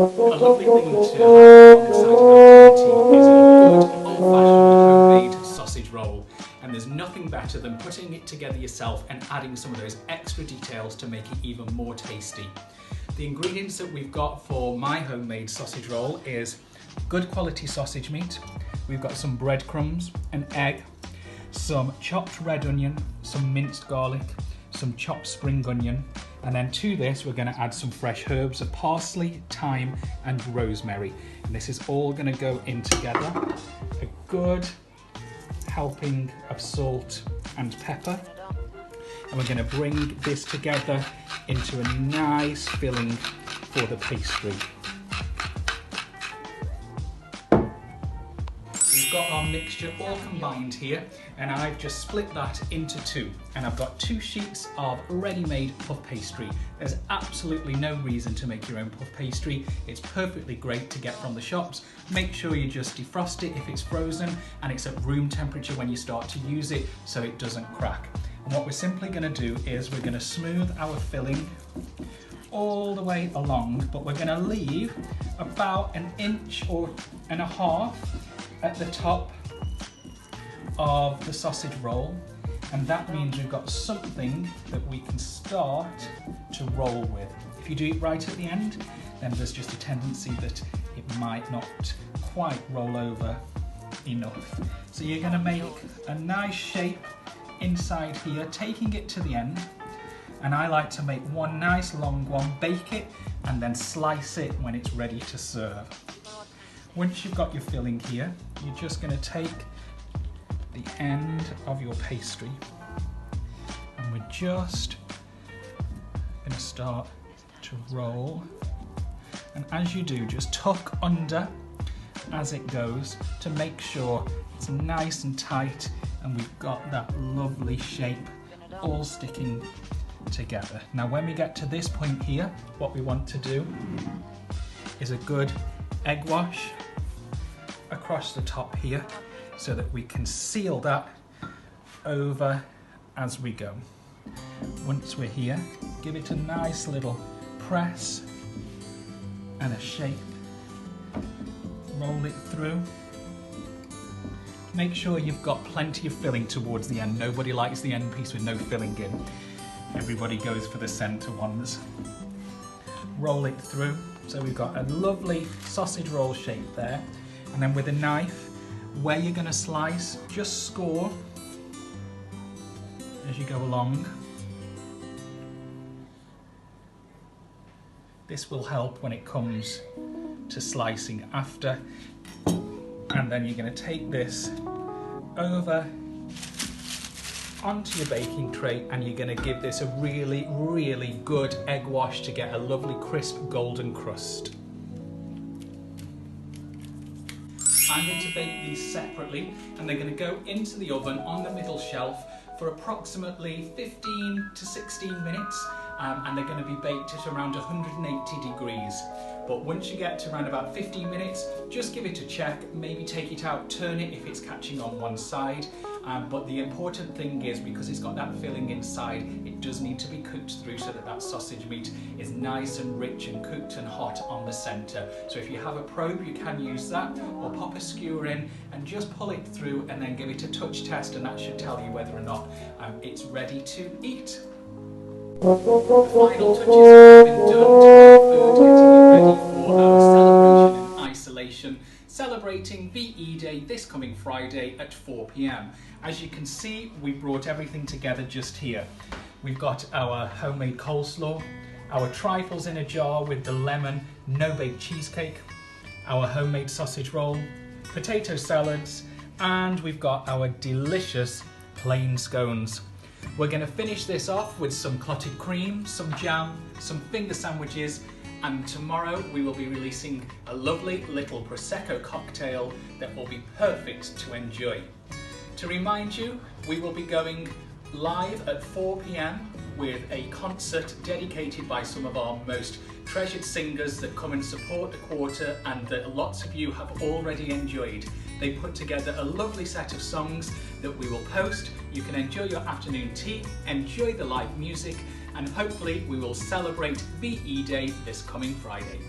A lovely thing to have on the side of a tea is a good old-fashioned homemade sausage roll. And there's nothing better than putting it together yourself and adding some of those extra details to make it even more tasty. The ingredients that we've got for my homemade sausage roll is good quality sausage meat. We've got some breadcrumbs, an egg, some chopped red onion, some minced garlic, some chopped spring onion, and then to this we're going to add some fresh herbs of parsley, thyme and rosemary. And this is all going to go in together. A good helping of salt and pepper, and we're going to bring this together into a nice filling for the pastry. We've got our mixture all combined here, and I've just split that into two, and I've got 2 sheets of ready-made puff pastry. There's absolutely no reason to make your own puff pastry. It's perfectly great to get from the shops. Make sure you just defrost it if it's frozen and it's at room temperature when you start to use it so it doesn't crack. And what we're simply going to do is we're going to smooth our filling all the way along, but we're going to leave about 1.5 inches at the top of the sausage roll, and that means we've got something that we can start to roll with. If you do it right at the end, then there's just a tendency that it might not quite roll over enough. So you're going to make a nice shape inside here, taking it to the end, and I like to make one nice long one, bake it, and then slice it when it's ready to serve. Once you've got your filling here, you're just going to take the end of your pastry and we're just going to start to roll, and as you do, just tuck under as it goes to make sure it's nice and tight and we've got that lovely shape all sticking together. Now when we get to this point here, what we want to do is a good egg wash across the top here so that we can seal that over as we go. Once we're here, give it a nice little press and a shape. Roll it through. Make sure you've got plenty of filling towards the end. Nobody likes the end piece with no filling in. Everybody goes for the centre ones. Roll it through. So we've got a lovely sausage roll shape there. And then with a knife, where you're going to slice, just score as you go along. This will help when it comes to slicing after. And then you're going to take this over onto your baking tray and you're going to give this a really, really good egg wash to get a lovely crisp golden crust. I'm going to bake these separately and they're going to go into the oven on the middle shelf for approximately 15 to 16 minutes and they're going to be baked at around 180 degrees. But once you get to around about 15 minutes, just give it a check, maybe take it out, turn it if it's catching on one side. But the important thing is, because it's got that filling inside, it does need to be cooked through so that that sausage meat is nice and rich and cooked and hot on the centre. So if you have a probe, you can use that, or pop a skewer in and just pull it through and then give it a touch test, and that should tell you whether or not it's ready to eat. The final touches have been done to our food, getting it ready for our celebration in isolation, celebrating VE Day this coming Friday at 4 p.m. As you can see, we brought everything together just here. We've got our homemade coleslaw, our trifles in a jar with the lemon no-bake cheesecake, our homemade sausage roll, potato salads, and we've got our delicious plain scones. We're going to finish this off with some clotted cream, some jam, some finger sandwiches, and tomorrow we will be releasing a lovely little Prosecco cocktail that will be perfect to enjoy. To remind you, we will be going live at 4 p.m. with a concert dedicated by some of our most treasured singers that come and support the quarter and that lots of you have already enjoyed. They put together a lovely set of songs that we will post. You can enjoy your afternoon tea, enjoy the live music, and hopefully we will celebrate VE Day this coming Friday.